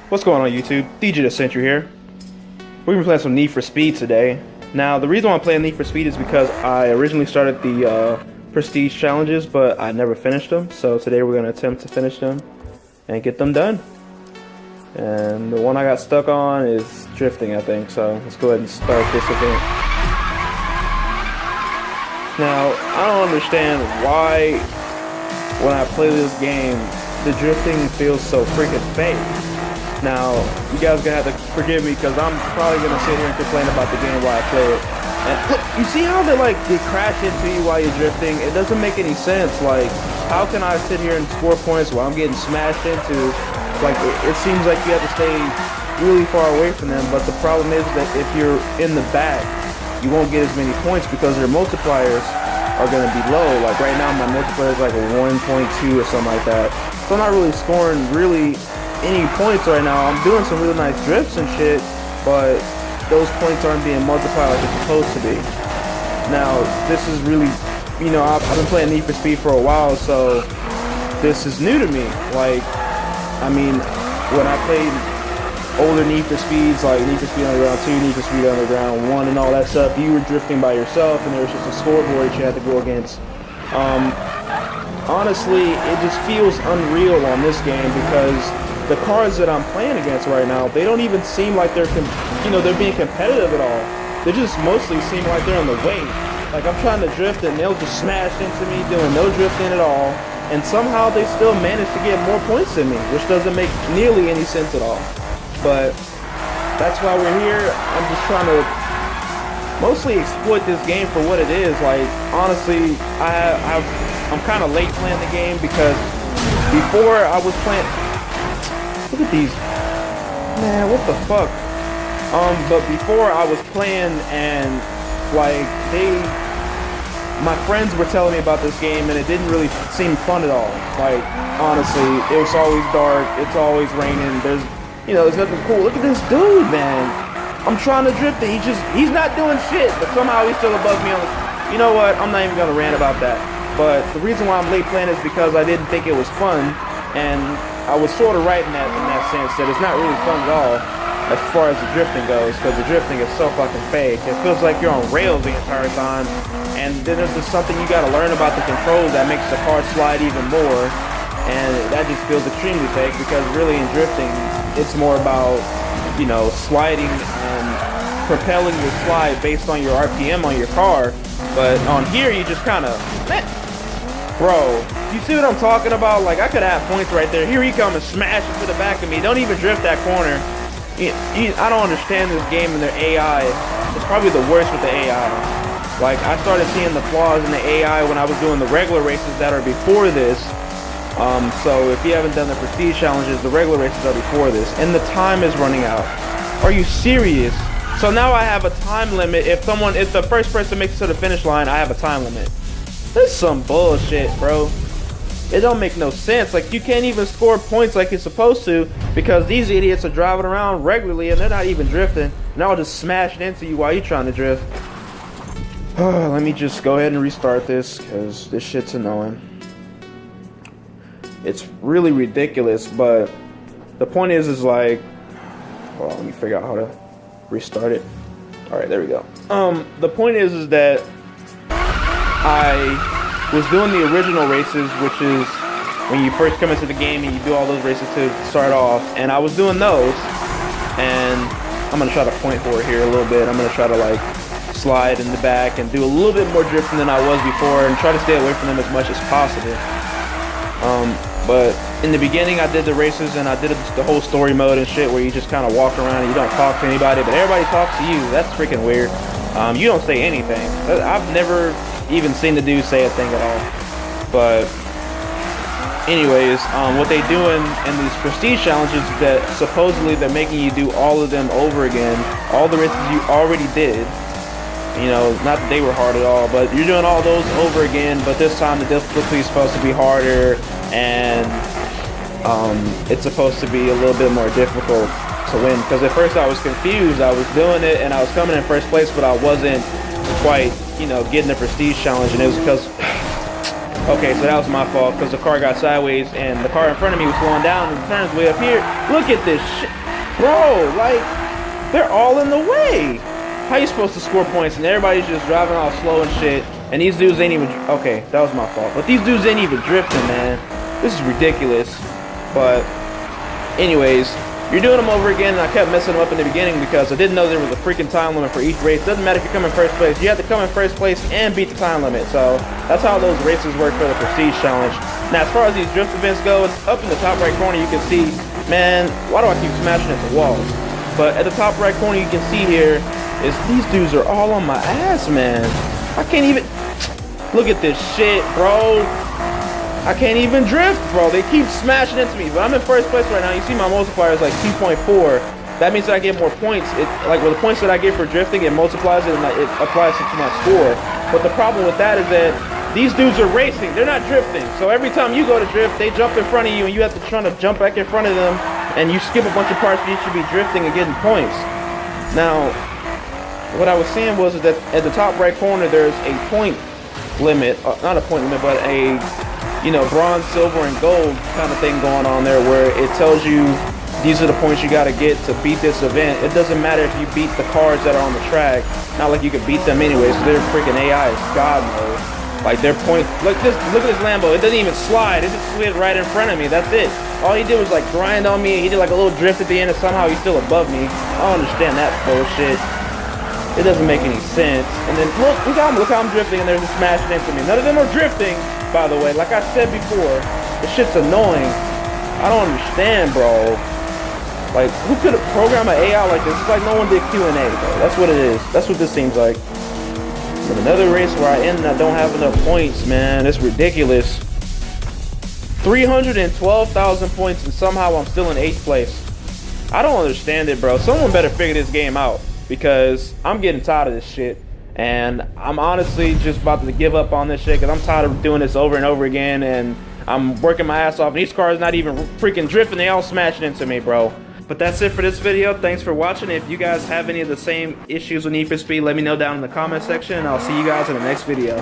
What's going on YouTube? DJ the Century here. We're going to be playing some Need for Speed today. Now the reason why I'm playing Need for Speed is because I originally started the prestige challenges, but I never finished them. So today we're going to attempt to finish them and get them done. And the one I got stuck on is drifting, I think. So let's go ahead and start this event. Now I don't understand why when I play this game the drifting feels so freaking fake. Now, you guys are gonna have to forgive me because I'm probably gonna sit here and complain about the game while I play it. And look, you see how they crash into you while you're drifting? It doesn't make any sense. Like, how can I sit here and score points while I'm getting smashed into? Like, it seems like you have to stay really far away from them. But the problem is that if you're in the back, you won't get as many points because your multipliers are gonna be low. Like right now, my multiplier is like a 1.2 or something like that. So I'm not really scoring any points right now. I'm doing some really nice drifts and shit, but those points aren't being multiplied like they're supposed to be. Now, this is really, I've been playing Need for Speed for a while, so this is new to me. Like, I mean, when I played older Need for Speeds, like Need for Speed Underground 2, Need for Speed Underground 1, and all that stuff, you were drifting by yourself, and there was just a scoreboard that you had to go against. Honestly, it just feels unreal on this game because the cars that I'm playing against right now, they don't even seem like they're being competitive at all. They just mostly seem like they're in the way. Like, I'm trying to drift and they'll just smash into me doing no drifting at all, and somehow they still manage to get more points than me, which doesn't make nearly any sense at all. But that's why we're here. I'm just trying to mostly exploit this game for what it is. Like, honestly, I'm kind of late playing the game because before I was playing. Look at these. Man, what the fuck? But before I was playing and my friends were telling me about this game and it didn't really seem fun at all. Like, honestly, it was always dark, it's always raining, there's nothing cool. Look at this dude, man. I'm trying to drift it, he's not doing shit, but somehow he's still above me on the, you know what, I'm not even gonna rant about that. But the reason why I'm late playing is because I didn't think it was fun, and I was sort of right in that sense that it's not really fun at all as far as the drifting goes, because the drifting is so fucking fake. It feels like you're on rails the entire time, and then there's just something you gotta learn about the controls that makes the car slide even more, and that just feels extremely fake because really in drifting, it's more about, sliding and propelling your slide based on your RPM on your car, but on here you just kind of, bro, you see what I'm talking about? Like, I could have points right there. Here he comes and smash into the back of me. Don't even drift that corner. I don't understand this game and their AI. It's probably the worst with the AI. Like, I started seeing the flaws in the AI when I was doing the regular races that are before this. So if you haven't done the prestige challenges, the regular races are before this. And the time is running out. Are you serious? So now I have a time limit. If the first person makes it to the finish line, I have a time limit. This is some bullshit, bro. It don't make no sense. Like, you can't even score points like you're supposed to because these idiots are driving around regularly and they're not even drifting. And I'll just smash into you while you're trying to drift. Let me just go ahead and restart this because this shit's annoying. It's really ridiculous, but the point is like, hold on, let me figure out how to restart it. All right, there we go. The point is that I was doing the original races, which is when you first come into the game and you do all those races to start off, and I was doing those, and I'm gonna try to point forward here a little bit. I'm gonna try to slide in the back and do a little bit more drifting than I was before and try to stay away from them as much as possible. But in the beginning I did the races and I did the whole story mode and shit where you just kind of walk around and you don't talk to anybody, but everybody talks to you. That's freaking weird. You don't say anything. I've never even seen the dude say a thing at all. But anyways, what they do in these prestige challenges is that supposedly they're making you do all of them over again, all the races you already did. Not that they were hard at all, but you're doing all those over again, but this time the difficulty is supposed to be harder, and it's supposed to be a little bit more difficult to win. Because at first I was confused. I was doing it and I was coming in first place, but I wasn't quite, getting the prestige challenge, and it was because Okay, so that was my fault because the car got sideways and the car in front of me was slowing down and the turn's way up here. Look at this shit. Bro, like, they're all in the way. How you supposed to score points and everybody's just driving all slow and shit, and these dudes ain't even, okay, that was my fault, but these dudes ain't even drifting, man. This is ridiculous. But anyways, you're doing them over again, and I kept messing them up in the beginning because I didn't know there was a freaking time limit for each race. Doesn't matter if you come in first place, you have to come in first place and beat the time limit. So that's how those races work for the Prestige Challenge. Now, as far as these drift events go, up in the top right corner you can see, man, why do I keep smashing into walls? But at the top right corner you can see here is these dudes are all on my ass, man. I can't even, look at this shit, bro. I can't even drift, bro. They keep smashing into me, but I'm in first place right now. You see my multiplier is like 2.4. That means that I get more points. Like with the points that I get for drifting, it multiplies it and it applies it to my score. But the problem with that is that these dudes are racing. They're not drifting. So every time you go to drift, they jump in front of you and you have to try to jump back in front of them, and you skip a bunch of parts where you should be drifting and getting points. Now, what I was saying was that at the top right corner, there's a point limit, not a point limit, but a, you know, bronze, silver, and gold kind of thing going on there where it tells you these are the points you got to get to beat this event. It doesn't matter if you beat the cars that are on the track. Not like you could beat them anyway, so their freaking AI is God mode. Like their point, look at this Lambo. It doesn't even slide. It just slid right in front of me. That's it. All he did was like grind on me. He did like a little drift at the end, and somehow he's still above me. I don't understand that bullshit. It doesn't make any sense. And then look how I'm drifting, and they're just smashing into me. None of them are drifting, by the way. Like I said before, this shit's annoying. I don't understand, bro. Like, who could have programmed an AI like this? It's like no one did Q&A, bro. That's what it is. That's what this seems like. But another race where I end and I don't have enough points, man. It's ridiculous. 312,000 points, and somehow I'm still in 8th place. I don't understand it, bro. Someone better figure this game out, because I'm getting tired of this shit. And I'm honestly just about to give up on this shit, because I'm tired of doing this over and over again, and I'm working my ass off, and these cars not even freaking drifting. They all smashing into me, bro. But that's it for this video. Thanks for watching. If you guys have any of the same issues with Need for Speed, let me know down in the comment section, and I'll see you guys in the next video.